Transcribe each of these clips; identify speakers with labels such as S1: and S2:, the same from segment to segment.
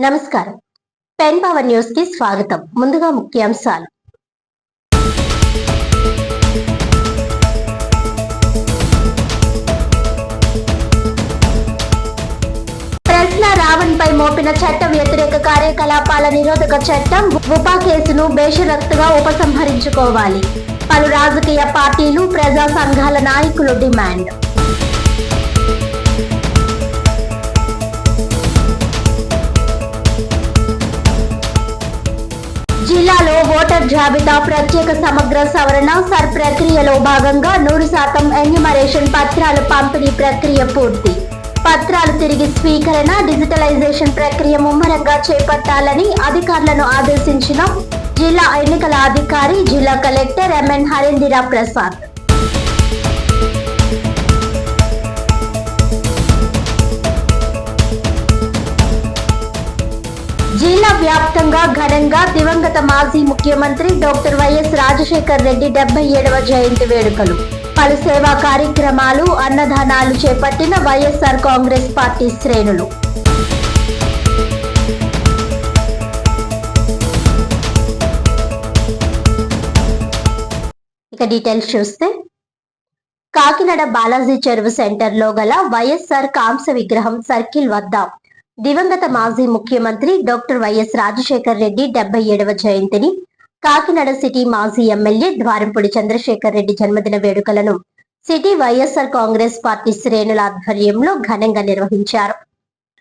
S1: నమస్కారం. Pen power news కి స్వాగతం. ముందుగా ముఖ్యాంశాలు. ప్రశ్న రావణ్ పై మోపిన చట్ట వ్యతిరేక కార్యకలాపాల నిరోధక చట్టం ఉపా కేసును బేషరతుగా ఉపసంహరించుకోవాలి. పలు రాజకీయ పార్టీలు, ప్రజా సంఘాల నాయకులు డిమాండ్. జిల్లాలో ఓటర్ జాబితా ప్రత్యేక సమగ్ర సవరణ సర్ ప్రక్రియలో భాగంగా 100% ఎన్యూమరేషన్ పత్రాల పంపిణీ ప్రక్రియ పూర్తి. పత్రాలు తిరిగి స్వీకరణ, డిజిటలైజేషన్ ప్రక్రియ ముమ్మరంగా చేపట్టాలని అధికారులను ఆదేశించిన జిల్లా ఎన్నికల అధికారి, జిల్లా కలెక్టర్ ఎంఎన్ హరేంద్ర ప్రసాద్. జిల్లా వ్యాప్తంగా ఘనంగా దివంగత మాజీ ముఖ్యమంత్రి డాక్టర్ వైఎస్ రాజశేఖర్ రెడ్డి 77వ జయంతి వేడుకలు. పలు సేవా కార్యక్రమాలు, అన్నదానాలు చేపట్టిన వైఎస్ఆర్ కాంగ్రెస్ పార్టీ శ్రేణులు. ఇక డీటెయిల్స్ చూస్తే, కాకినాడ బాలాజీ చెరువు సెంటర్ లో గల వైఎస్ఆర్ కాంస్య విగ్రహం సర్కిల్ వద్ద దివంగత మాజీ ముఖ్యమంత్రి డాక్టర్ వైఎస్ రాజశేఖర్ రెడ్డి 77వ జయంతిని కాకినాడ సిటీ మాజీ ఎమ్మెల్యే ద్వారంపూడి చంద్రశేఖర్ రెడ్డి జన్మదిన వేడుకలను సిటీ వైఎస్ఆర్ కాంగ్రెస్ పార్టీ శ్రేణుల ఆధ్వర్యంలో ఘనంగా నిర్వహించారు.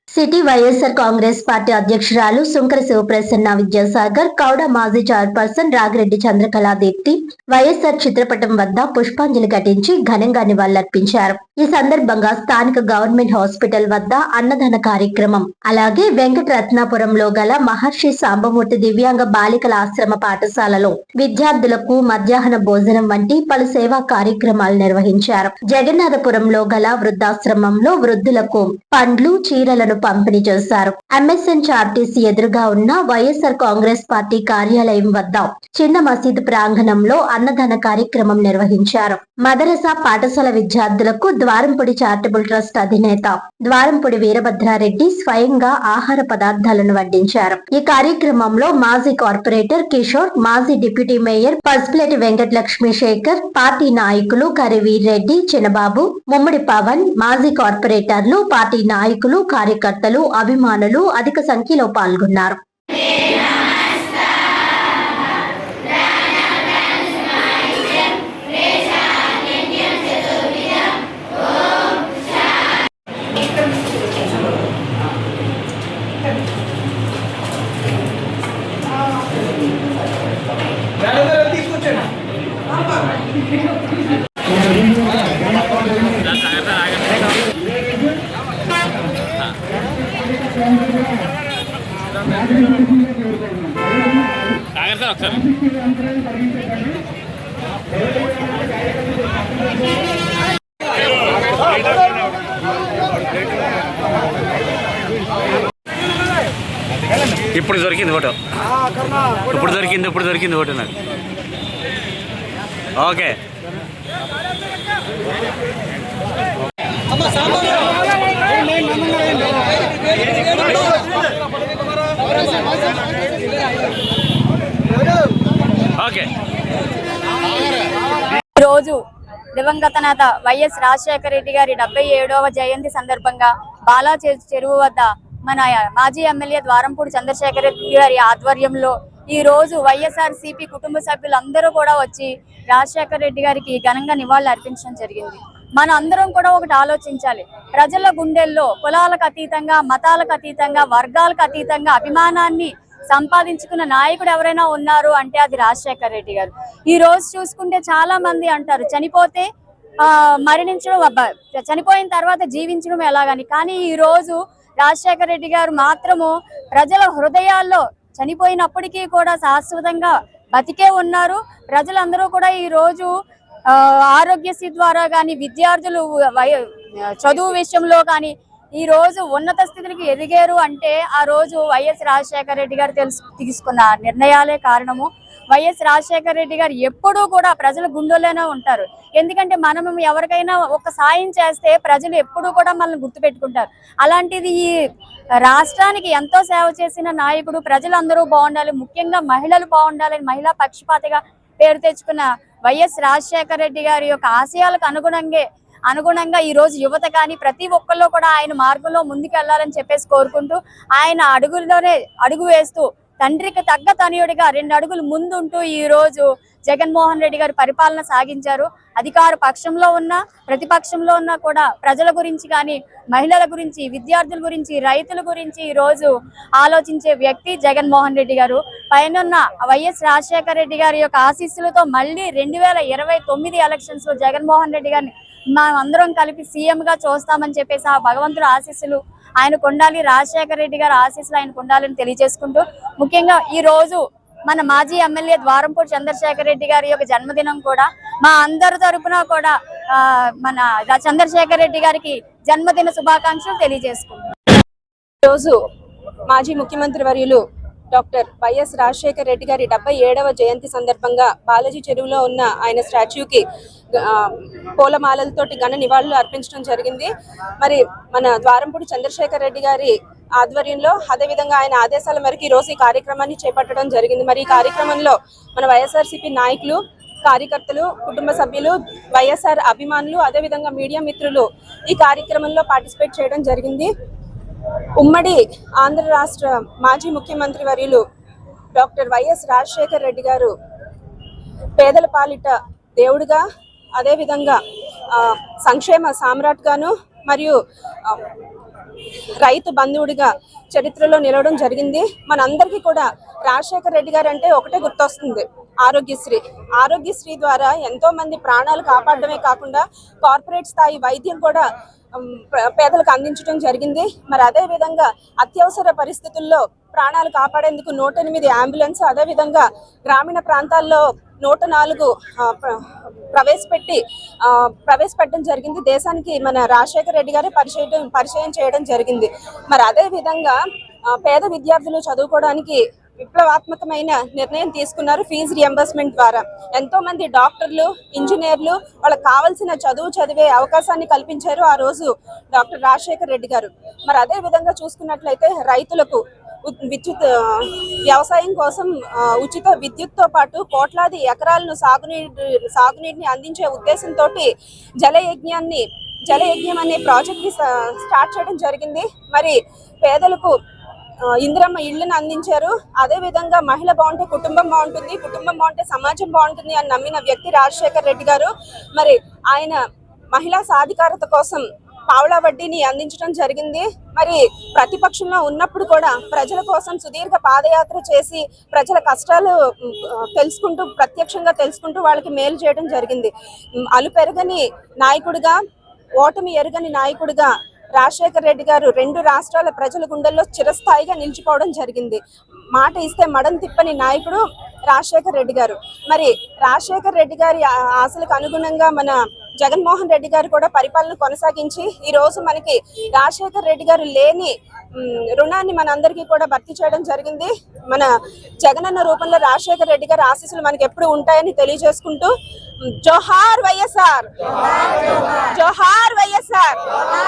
S1: సిటీ వైఎస్ఆర్ కాంగ్రెస్ పార్టీ అధ్యక్షురాలు సుంకర శివప్రసన్న విద్యాసాగర్, కౌడ మాజీ చైర్పర్సన్ రాగిరెడ్డి చంద్రకళాదీప్తి వైఎస్ఆర్ చిత్రపటం వద్ద పుష్పాంజలి ఘటించి ఘనంగా నివాళులర్పించారు. ఈ సందర్భంగా స్థానిక గవర్నమెంట్ హాస్పిటల్ వద్ద అన్నదాన కార్యక్రమం, అలాగే వెంకటరత్నాపురంలో గల మహర్షి సాంబమూర్తి దివ్యాంగ బాలికల ఆశ్రమ పాఠశాలలో విద్యార్థులకు మధ్యాహ్న భోజనం వంటి పలు సేవా కార్యక్రమాలు నిర్వహించారు. జగన్నాథపురంలో గల వృద్ధాశ్రమంలో వృద్ధులకు పండ్లు, చీరలను పంపిణీ చేశారు. ఎంఎస్ఎన్ ఆర్టీసీ ఎదురుగా ఉన్న వైఎస్ఆర్ కాంగ్రెస్ పార్టీ కార్యాలయం వద్ద చిన్న మసీదు ప్రాంగణంలో అన్నదాన కార్యక్రమం నిర్వహించారు. మదరసా పాఠశాల విద్యార్థులకు ద్వారంపూడి చారిటబుల్ ట్రస్ట్ అధినేత ద్వారంపూడి వీరభద్రారెడ్డి స్వయంగా ఆహార పదార్థాలను వడ్డించారు. ఈ కార్యక్రమంలో మాజీ కార్పొరేటర్ కిషోర్, మాజీ deputy mayor Pasupuleti Venkatalakshmi Shekhar, party నాయకులు కరివీర్ రెడ్డి, చిన్నబాబు, ముమ్మడి పవన్, మాజీ కార్పొరేటర్లు, పార్టీ నాయకులు, కార్యకర్తలు, అభిమానులు అధిక సంఖ్యలో పాల్గొన్నారు.
S2: ఇప్పుడు దొరికింది ఫోటో, ఇప్పుడు దొరికింది ఫోటో నాకు. Okay, okay.
S3: ఈరోజు దివంగత నేత వైఎస్ రాజశేఖర రెడ్డి గారి 77వ జయంతి సందర్భంగా బాలాజీ చెరువు వద్ద మన మాజీ ఎమ్మెల్యే ద్వారంపూడి చంద్రశేఖర్ రెడ్డి గారి ఆధ్వర్యంలో ఈ రోజు వైఎస్ఆర్ సిపి కుటుంబ సభ్యులందరూ కూడా వచ్చి రాజశేఖర రెడ్డి గారికి ఘనంగా నివాళులు అర్పించడం జరిగింది. మన అందరం కూడా ఒకటి ఆలోచించాలి. ప్రజల గుండెల్లో కులాలకు అతీతంగా, మతాలకు అతీతంగా, వర్గాలకు అతీతంగా అభిమానాన్ని సంపాదించుకున్న నాయకుడు ఎవరైనా ఉన్నారు అంటే అది రాజశేఖర రెడ్డి గారు. ఈ రోజు చూసుకుంటే చాలా మంది అంటారు చనిపోతే మరణించడం, చనిపోయిన తర్వాత జీవించడం ఎలాగని. కానీ ఈ రోజు రాజశేఖర రెడ్డి గారు మాత్రము ప్రజల హృదయాల్లో చనిపోయినప్పటికీ కూడా శాశ్వతంగా బతికే ఉన్నారు. ప్రజలందరూ కూడా ఈ రోజు ఆరోగ్యశ్రీ ద్వారా కానీ, విద్యార్థులు చదువు విషయంలో కానీ ఈ రోజు ఉన్నత స్థితికి ఎదిగారు అంటే ఆ రోజు వైఎస్ రాజశేఖర రెడ్డి గారు తీసుకున్న నిర్ణయాలే కారణము. వైఎస్ రాజశేఖర రెడ్డి గారు ఎప్పుడూ కూడా ప్రజల గుండెల్లోనే ఉంటారు. ఎందుకంటే మనం ఎవరికైనా ఒక సాయం చేస్తే ప్రజలు ఎప్పుడూ కూడా మనల్ని గుర్తుపెట్టుకుంటారు. అలాంటిది ఈ రాష్ట్రానికి ఎంతో సేవ చేసిన నాయకుడు, ప్రజలందరూ బాగుండాలి, ముఖ్యంగా మహిళలు బాగుండాలని మహిళా పక్షపాతిగా పేరు తెచ్చుకున్న వైఎస్ రాజశేఖర రెడ్డి గారి యొక్క ఆశయాలకు అనుగుణంగా ఈ రోజు యువత కానీ ప్రతి ఒక్కళ్ళు కూడా ఆయన మార్గంలో ముందుకు వెళ్ళాలని చెప్పేసి కోరుకుంటూ, ఆయన అడుగుల్లోనే అడుగు వేస్తూ తండ్రికి తగ్గ తనయుడిగా 2 అడుగులు ముందుంటూ ఈ రోజు జగన్మోహన్ రెడ్డి గారు పరిపాలన సాగించారు. అధికార పక్షంలో ఉన్న ప్రతిపక్షంలో ఉన్న కూడా ప్రజల గురించి కానీ, మహిళల గురించి, విద్యార్థుల గురించి, రైతుల గురించి ఈ రోజు ఆలోచించే వ్యక్తి జగన్మోహన్ రెడ్డి గారు. పైనున్న వైఎస్ రాజశేఖర రెడ్డి గారి యొక్క ఆశీస్సులతో మళ్ళీ 2029 ఎలక్షన్స్ లో జగన్మోహన్ రెడ్డి గారిని అందరం కలిపి సీఎం గా చూస్తామని చెప్పేసి ఆ భగవంతుడు ఆశీస్సులు ఆయనకు ఉండాలి, రాజశేఖర రెడ్డి గారి ఆశీస్సులు ఆయనకు ఉండాలని తెలియజేసుకుంటూ, ముఖ్యంగా ఈ రోజు మన మాజీ ఎమ్మెల్యే ద్వారంపూడి చంద్రశేఖర్ రెడ్డి గారి యొక్క జన్మదినం కూడా మా అందరి తరపున కూడా మన చంద్రశేఖర్ రెడ్డి గారికి జన్మదిన శుభాకాంక్షలు తెలియజేసుకుంటున్నాం.
S4: ఈరోజు మాజీ ముఖ్యమంత్రి వర్యులు డాక్టర్ వైఎస్ రాజశేఖర్ రెడ్డి గారి 77వ జయంతి సందర్భంగా బాలాజీ చెరువులో ఉన్న ఆయన స్టాచ్యూకి పూలమాలలతోటి ఘన నివాళులు అర్పించడం జరిగింది. మరి మన ద్వారంపూడి చంద్రశేఖర్ రెడ్డి గారి ఆధ్వర్యంలో, అదేవిధంగా ఆయన ఆదేశాల మేరకు ఈ రోజు ఈ కార్యక్రమాన్ని చేపట్టడం జరిగింది. మరి ఈ కార్యక్రమంలో మన వైఎస్ఆర్సీపీ నాయకులు, కార్యకర్తలు, కుటుంబ సభ్యులు, వైఎస్ఆర్ అభిమానులు, అదేవిధంగా మీడియా మిత్రులు ఈ కార్యక్రమంలో పార్టిసిపేట్ చేయడం జరిగింది. ఉమ్మడి ఆంధ్ర రాష్ట్ర మాజీ ముఖ్యమంత్రి వర్యులు డాక్టర్ వైఎస్ రాజశేఖర్ రెడ్డి గారు పేదల పాలిట దేవుడిగా, అదేవిధంగా సంక్షేమ సామ్రాట్గాను మరియు రైతు బంధువుడిగా చరిత్రలో నిలవడం జరిగింది. మనందరికీ కూడా రాజశేఖర్ రెడ్డి గారు అంటే ఒకటే గుర్తొస్తుంది, ఆరోగ్యశ్రీ ద్వారా ఎంతో మంది ప్రాణాలు కాపాడడమే కాకుండా కార్పొరేట్ స్థాయి వైద్యం కూడా పేదలకు అందించడం జరిగింది. మరి అదే విధంగా అత్యవసర పరిస్థితుల్లో ప్రాణాలు కాపాడేందుకు 108 అంబులెన్స్, అదేవిధంగా గ్రామీణ ప్రాంతాల్లో 104 ప్రవేశపెట్టడం జరిగింది. దేశానికి మన రాజశేఖర్ రెడ్డి గారే పరిచయం చేయడం జరిగింది. మరి అదే విధంగా పేద విద్యార్థులు చదువుకోవడానికి విప్లవాత్మకమైన నిర్ణయం తీసుకున్నారు. ఫీజు రియంబర్స్మెంట్ ద్వారా ఎంతో మంది డాక్టర్లు, ఇంజనీర్లు వాళ్ళకి కావాల్సిన చదువు చదివే అవకాశాన్ని కల్పించారు ఆ రోజు డాక్టర్ రాజశేఖర్ రెడ్డి గారు. మరి అదే విధంగా చూసుకున్నట్లయితే రైతులకు వ్యవసాయం కోసం ఉచిత విద్యుత్తో పాటు కోట్లాది ఎకరాలను సాగునీటిని అందించే ఉద్దేశంతో జలయజ్ఞం అనే ప్రాజెక్ట్ని స్టార్ట్ చేయడం జరిగింది. మరి పేదలకు ఇందిరమ్మ ఇళ్లను అందించారు. అదే విధంగా మహిళ బాగుంటే కుటుంబం బాగుంటుంది, కుటుంబం బాగుంటే సమాజం బాగుంటుంది అని నమ్మిన వ్యక్తి రాజశేఖర్ రెడ్డి గారు. మరి ఆయన మహిళా సాధికారత కోసం పావలా వడ్డీని అందించడం జరిగింది. మరి ప్రతిపక్షంలో ఉన్నప్పుడు కూడా ప్రజల కోసం సుదీర్ఘ పాదయాత్ర చేసి ప్రజల కష్టాలు ప్రత్యక్షంగా తెలుసుకుంటూ వాళ్ళకి మేలు చేయడం జరిగింది. అలుపెరగని నాయకుడిగా, ఓటమి ఎరుగని నాయకుడిగా రాజశేఖర్ రెడ్డి గారు 2 రాష్ట్రాల ప్రజల గుండెల్లో చిరస్థాయిగా నిలిచిపోవడం జరిగింది. మాట ఇస్తే మడం తిప్పని నాయకుడు రాజశేఖర్ రెడ్డి గారు. మరి రాజశేఖర్ రెడ్డి గారి ఆశలకు అనుగుణంగా మన జగన్మోహన్ రెడ్డి గారు కూడా పరిపాలన కొనసాగించి ఈ రోజు మనకి రాజశేఖర్ రెడ్డి గారు లేని రుణాన్ని మనందరికీ కూడా భర్తీ చేయడం జరిగింది. మన జగనన్న రూపంలో రాజశేఖర్ రెడ్డి గారి ఆశీస్సులు మనకి ఎప్పుడు ఉంటాయని తెలియజేసుకుంటూ, జోహార్ వైఎస్ఆర్, జోహార్ వైఎస్ఆర్.